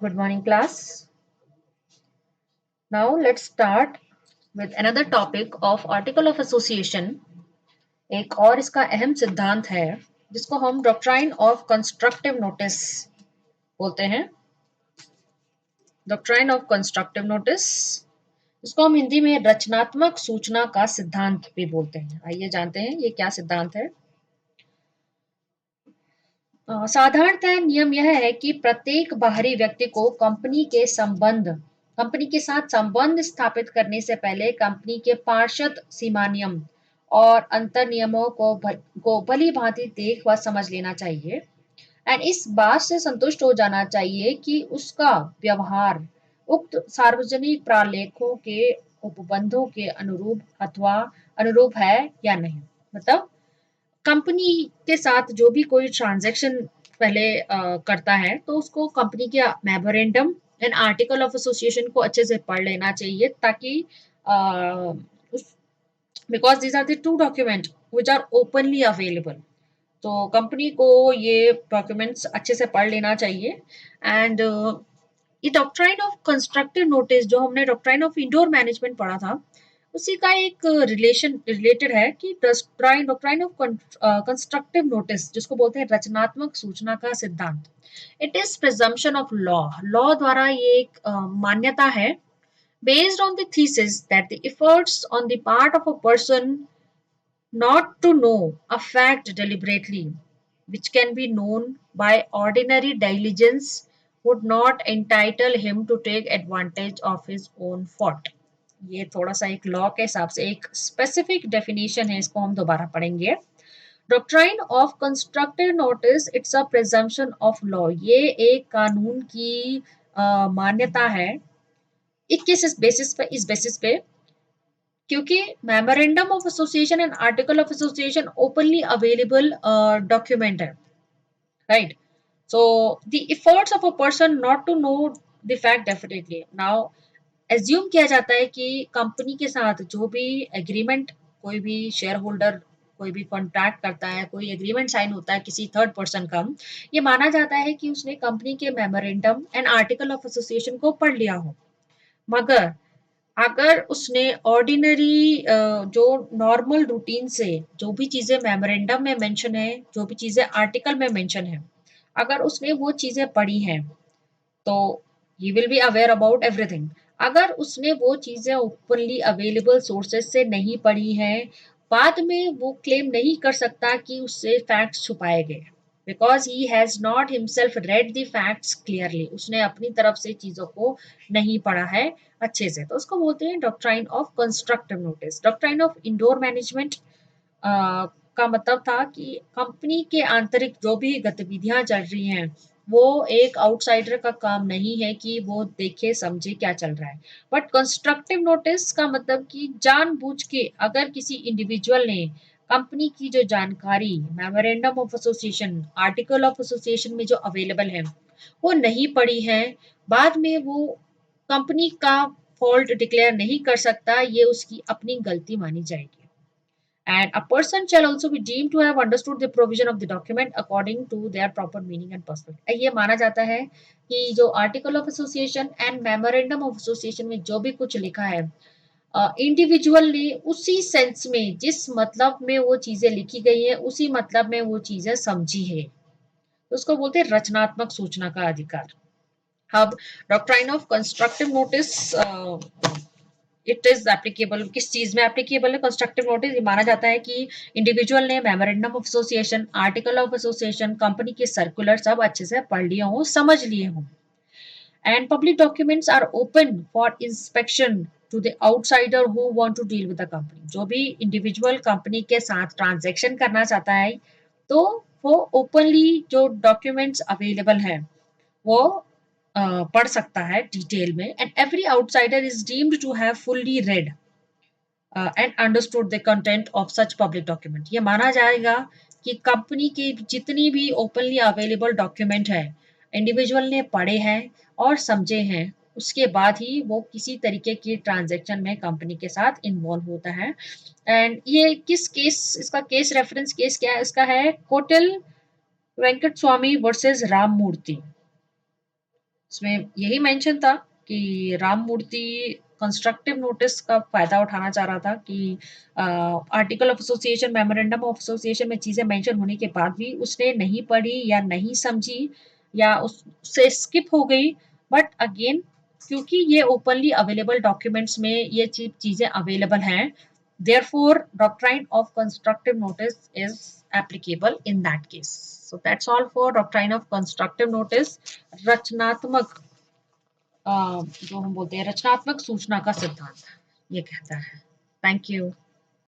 Good morning, class. Now let's start with another topic of Article of Association. एक और इसका अहम सिद्धांत है जिसको हम डॉक्ट्राइन ऑफ कंस्ट्रक्टिव नोटिस बोलते हैं। डॉक्ट्राइन ऑफ कंस्ट्रक्टिव नोटिस, इसको हम हिंदी में रचनात्मक सूचना का सिद्धांत भी बोलते हैं। आइए जानते हैं ये क्या सिद्धांत है। साधारणतः नियम यह है कि प्रत्येक बाहरी व्यक्ति को कंपनी के साथ संबंध स्थापित करने से पहले कंपनी के पार्षद सीमा नियम और अंतर नियमों को भली भांति देख व समझ लेना चाहिए एंड इस बात से संतुष्ट हो जाना चाहिए कि उसका व्यवहार उक्त सार्वजनिक प्रालेखों के उपबंधों के अनुरूप अथवा अनुरूप है या नहीं। मतलब कंपनी के साथ जो भी कोई ट्रांजैक्शन पहले करता है तो उसको कंपनी के memorandum and article of association को अच्छे से पढ़ लेना चाहिए ताकि because these are the two document which are openly available. तो कंपनी को ये डॉक्यूमेंट्स अच्छे से पढ़ लेना चाहिए एंड ये डॉक्ट्राइन ऑफ कंस्ट्रक्टिव नोटिस जो हमने डॉक्ट्राइन ऑफ इंडोर मैनेजमेंट पढ़ा था उसी का एक रिलेटेड है कि डॉक्ट्राइन ऑफ कंस्ट्रक्टिव नोटिस जिसको बोलते हैं रचनात्मक सूचना का सिद्धांत। It is presumption of law. Law द्वारा ये एक मान्यता है based on the thesis that the efforts on the part of a person not to know a fact deliberately which can be known by ordinary diligence would not entitle him to take advantage of his own fault। ये थोड़ा सा एक law के हिसाब से एक specific definition है, इसको हम दोबारा पढ़ेंगे। Doctrine of constructive notice it's a presumption of law. ये एक कानून की मान्यता है इस बेसिस पे क्योंकि memorandum of association and article of association openly available document है, right. So the efforts of a person not to know the fact definitely. Now assume किया जाता है कि कंपनी के साथ जो भी एग्रीमेंट कोई भी शेयर होल्डर कोई भी कॉन्ट्रैक्ट करता है, कोई एग्रीमेंट साइन होता है किसी थर्ड पर्सन का, ये माना जाता है कि उसने कंपनी के memorandum and article of association को पढ़ लिया हो। मगर अगर उसने ऑर्डिनरी जो नॉर्मल रूटीन से जो भी चीजें मेमोरेंडम में मेंशन है, जो भी चीजें आर्टिकल में मेंशन है, अगर उसने वो चीजें पढ़ी हैं तो he will be aware about everything. अगर उसने वो चीजें ओपनली अवेलेबल सोर्सेज से नहीं पढ़ी हैं, बाद में वो क्लेम नहीं कर सकता कि उससे फैक्ट्स छुपाए गए because he has not himself read the facts clearly. उसने अपनी तरफ से चीजों को नहीं पढ़ा है अच्छे से, तो उसको बोलते हैं doctrine of constructive notice. Doctrine of indoor management का मतलब था कि कंपनी के आंतरिक जो भी गतिविधियां चल रही हैं वो एक आउटसाइडर का काम नहीं है कि वो देखे समझे क्या चल रहा है। बट कंस्ट्रक्टिव नोटिस का मतलब कि जानबूझ के अगर किसी इंडिविजुअल ने कंपनी की जो जानकारी memorandum of association article of association में जो अवेलेबल है वो नहीं पढ़ी है, बाद में वो कंपनी का फॉल्ट डिक्लेयर नहीं कर सकता, ये उसकी अपनी गलती मानी जाएगी। And a person shall also be deemed to have understood the provision of the document according to their proper meaning and perspective। ये माना जाता है कि जो article of association and memorandum of association में जो भी कुछ लिखा है इंडिविजुअल ने उसी सेंस में जिस मतलब में वो चीजें लिखी गई हैं उसी मतलब में वो चीजें समझी है, तो उसको बोलते हैं रचनात्मक सूचना का अधिकार। अब doctrine of constructive notice it is applicable किस चीज में एप्लीकेबल है। कंस्ट्रक्टिव नोटिस ये माना जाता है कि इंडिविजुअल ने memorandum of association article of association company के सर्कुलर सब अच्छे से पढ़ लिए हों, समझ लिए हों and public documents are open for inspection to the outsider who want to deal with the company. जो भी इंडिविजुअल कंपनी के साथ ट्रांजैक्शन करना चाहता है तो वो ओपनली जो डॉक्यूमेंट्स अवेलेबल है वो पढ़ सकता है डिटेल में and every outsider is deemed to have fully read and understood the content of such public document. ये माना जाएगा कि कंपनी की जितनी भी ओपनली अवेलेबल डॉक्यूमेंट है इंडिविजुअल ने पढ़े हैं और समझे हैं, उसके बाद ही वो किसी तरीके की ट्रांजैक्शन में कंपनी के साथ इन्वॉल्व होता है। एंड ये किस केस, इसका केस रेफरेंस केस क्या है, इसका है कोटल वेंकट स्वामी वर्सेस राम मूर्ति। इसमें यही मेंशन था कि राम मूर्ति कंस्ट्रक्टिव नोटिस का फायदा उठाना चाह रहा था कि article of association, memorandum of association में चीजें मेंशन होने के बाद भी उसने नहीं पढ़ी या नहीं समझी या उससे स्किप हो गई। बट अगेन क्योंकि ये ओपनली अवेलेबल डॉक्यूमेंट्स में ये चीजें अवेलेबल हैं, therefore doctrine of constructive notice is applicable in that case. So that's all for doctrine of constructive notice. रचनात्मक जो हम बोलते हैं रचनात्मक सूचना का सिद्धांत ये कहता है। Thank you.